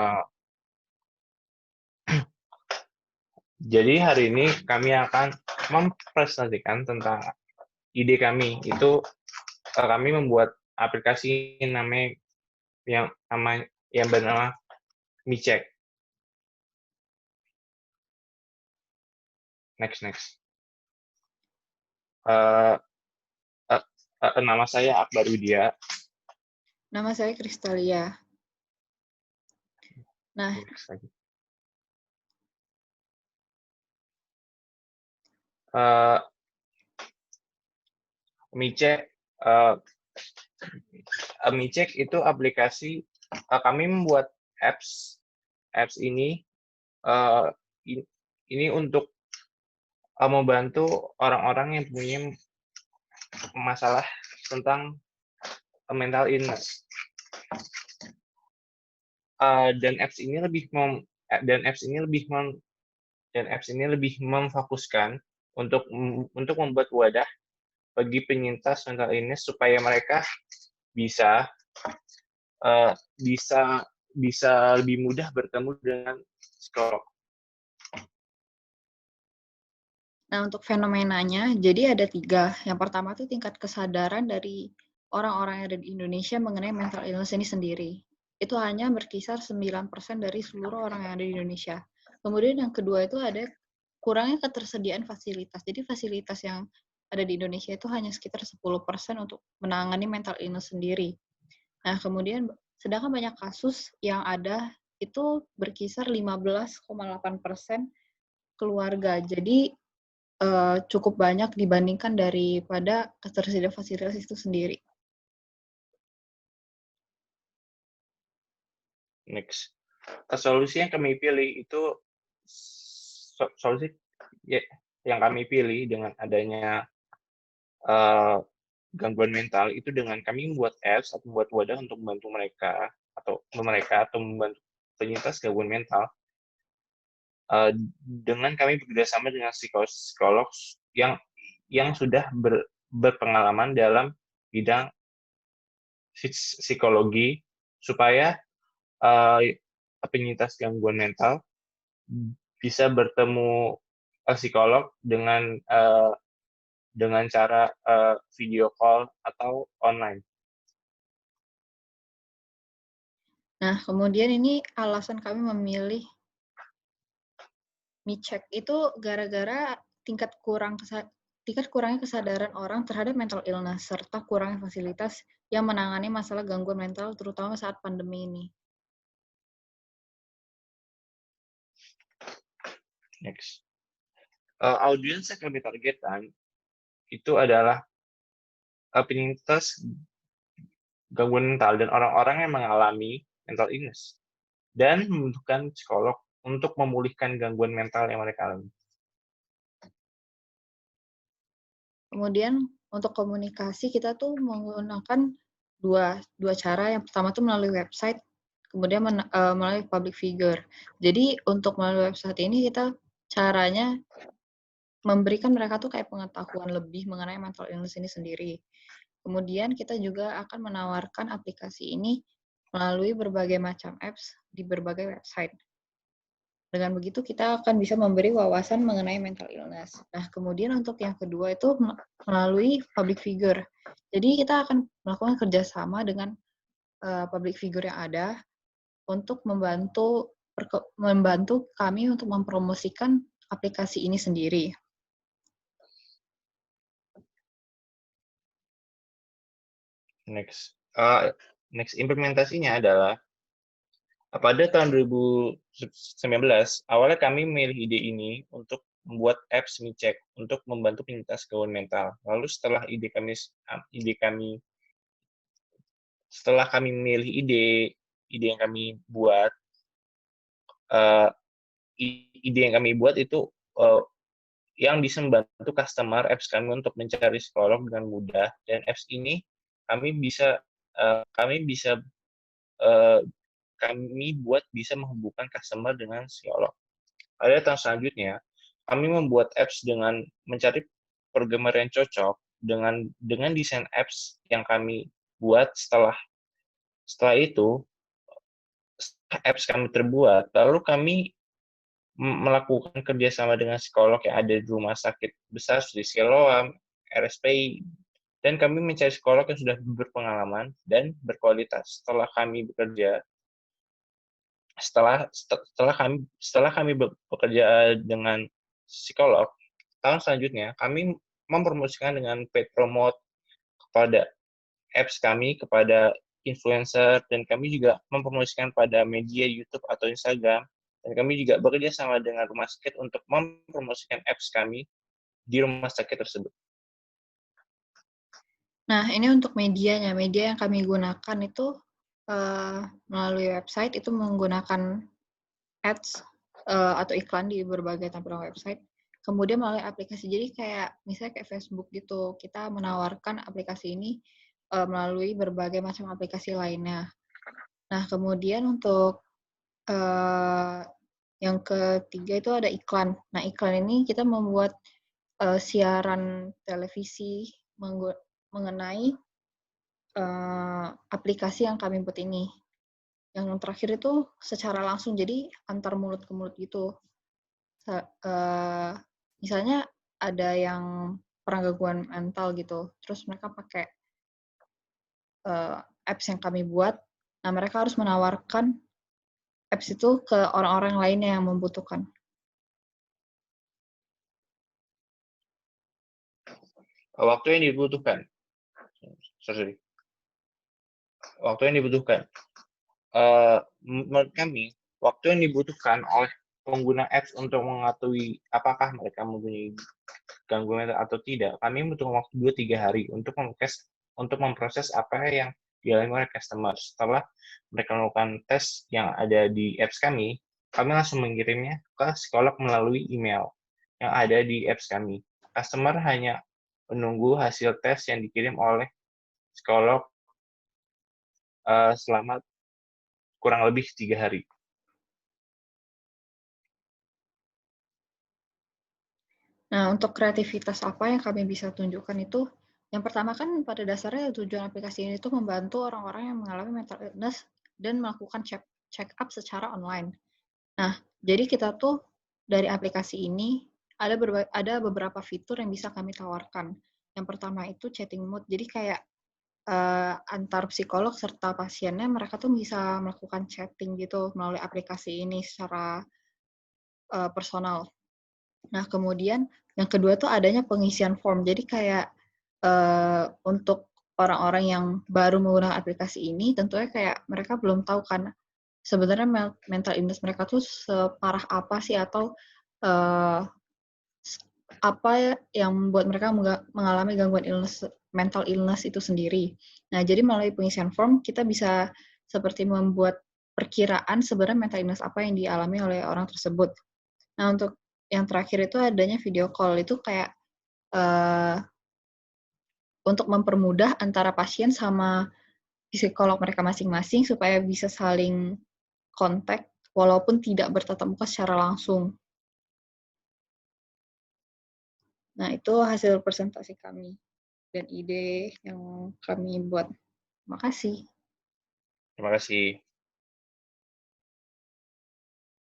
Uh, jadi hari ini kami akan mempresentasikan tentang ide kami. Itu kami membuat aplikasi yang bernama MiCek. Next. Nama saya Akbar Widya. Nama saya Kristalia. Nah, MiCek itu aplikasi. Kami membuat apps ini untuk membantu orang-orang yang punya masalah tentang mental illness. Dan apps ini lebih memfokuskan untuk membuat wadah bagi penyintas mental illness supaya mereka bisa lebih mudah bertemu dengan psikolog. Nah, untuk fenomenanya, jadi ada 3. Yang pertama itu tingkat kesadaran dari orang-orang yang ada di Indonesia mengenai mental illness ini sendiri. Itu hanya berkisar 9% dari seluruh orang yang ada di Indonesia. Kemudian yang kedua itu ada kurangnya ketersediaan fasilitas. Jadi fasilitas yang ada di Indonesia itu hanya sekitar 10% untuk menangani mental illness sendiri. Nah, kemudian sedangkan banyak kasus yang ada itu berkisar 15,8% keluarga. Jadi cukup banyak dibandingkan daripada ketersediaan fasilitas itu sendiri. Next. Solusi yang kami pilih itu solusi yang kami pilih dengan adanya gangguan mental itu dengan kami membuat apps atau membuat wadah untuk membantu mereka atau membantu penyintas gangguan mental dengan kami bekerjasama dengan psikolog yang sudah berpengalaman dalam bidang psikologi supaya penyintas gangguan mental bisa bertemu psikolog dengan cara video call atau online. Nah, kemudian ini alasan kami memilih MiCek itu gara-gara tingkat kurangnya kesadaran orang terhadap mental illness serta kurangnya fasilitas yang menangani masalah gangguan mental terutama saat pandemi ini. Next. Audiens yang kami targetkan itu adalah penyintas gangguan mental dan orang-orang yang mengalami mental illness dan membutuhkan psikolog untuk memulihkan gangguan mental yang mereka alami. Kemudian untuk komunikasi kita tuh menggunakan dua cara. Yang pertama tuh melalui website, kemudian melalui public figure. Jadi untuk melalui website ini kita caranya memberikan mereka tuh kayak pengetahuan lebih mengenai mental illness ini sendiri. Kemudian kita juga akan menawarkan aplikasi ini melalui berbagai macam apps di berbagai website. Dengan begitu kita akan bisa memberi wawasan mengenai mental illness. Nah, kemudian untuk yang kedua itu melalui public figure. Jadi kita akan melakukan kerjasama dengan public figure yang ada untuk membantu kami untuk mempromosikan aplikasi ini sendiri. Next implementasinya adalah pada tahun 2019, awalnya kami memilih ide ini untuk membuat apps MiCek untuk membantu penyintas gangguan mental. Lalu setelah kami memilih ide yang kami buat, itu yang bisa membantu customer apps kami untuk mencari psikolog dengan mudah, dan apps ini kami buat bisa menghubungkan customer dengan psikolog. Pada tahun selanjutnya, kami membuat apps dengan mencari programmer yang cocok dengan desain apps yang kami buat. Setelah itu, apps kami terbuat, lalu kami melakukan kerjasama dengan psikolog yang ada di rumah sakit besar seperti Siloam, RSPI, dan kami mencari psikolog yang sudah berpengalaman dan berkualitas. Setelah kami bekerja dengan psikolog, tahun selanjutnya kami mempromosikan dengan paid promote kepada apps kami, kepada influencer, dan kami juga mempromosikan pada media YouTube atau Instagram. Dan kami juga bekerja sama dengan rumah sakit untuk mempromosikan apps kami di rumah sakit tersebut. Nah, ini untuk medianya. Media yang kami gunakan itu melalui website itu menggunakan ads atau iklan di berbagai tampilan website. Kemudian melalui aplikasi. Jadi kayak misalnya kayak Facebook gitu, kita menawarkan aplikasi ini melalui berbagai macam aplikasi lainnya. Nah, kemudian untuk yang ketiga itu ada iklan. Nah, iklan ini kita membuat siaran televisi mengenai aplikasi yang kami buat ini. Yang terakhir itu secara langsung, jadi antar mulut ke mulut gitu. Misalnya ada yang pernah gangguan mental gitu, terus mereka pakai apps yang kami buat, nah mereka harus menawarkan apps itu ke orang-orang lainnya yang membutuhkan. Waktu yang dibutuhkan. Sorry. Waktu yang dibutuhkan. Menurut kami, waktu yang dibutuhkan oleh pengguna apps untuk mengetahui apakah mereka mempunyai gangguan mental atau tidak, kami membutuhkan waktu 2-3 hari untuk memproses apa yang dialami oleh customer. Setelah mereka melakukan tes yang ada di apps kami langsung mengirimnya ke psikolog melalui email yang ada di apps kami. Customer hanya menunggu hasil tes yang dikirim oleh psikolog selama kurang lebih 3 hari. Nah, untuk kreativitas apa yang kami bisa tunjukkan itu, yang pertama kan pada dasarnya tujuan aplikasi ini itu membantu orang-orang yang mengalami mental illness dan melakukan check up secara online. Nah, jadi kita tuh dari aplikasi ini ada beberapa fitur yang bisa kami tawarkan. Yang pertama itu chatting mode. Jadi kayak antar psikolog serta pasiennya mereka tuh bisa melakukan chatting gitu melalui aplikasi ini secara personal. Nah, kemudian yang kedua tuh adanya pengisian form. Jadi kayak untuk orang-orang yang baru menggunakan aplikasi ini, tentunya kayak mereka belum tahu kan sebenarnya mental illness mereka tuh separah apa sih atau apa yang membuat mereka mengalami gangguan mental illness itu sendiri. Nah, jadi melalui pengisian form kita bisa seperti membuat perkiraan sebenarnya mental illness apa yang dialami oleh orang tersebut. Nah, untuk yang terakhir itu adanya video call, itu kayak untuk mempermudah antara pasien sama psikolog mereka masing-masing supaya bisa saling kontak walaupun tidak bertatap muka secara langsung. Nah, itu hasil presentasi kami dan ide yang kami buat. Terima kasih. Terima kasih.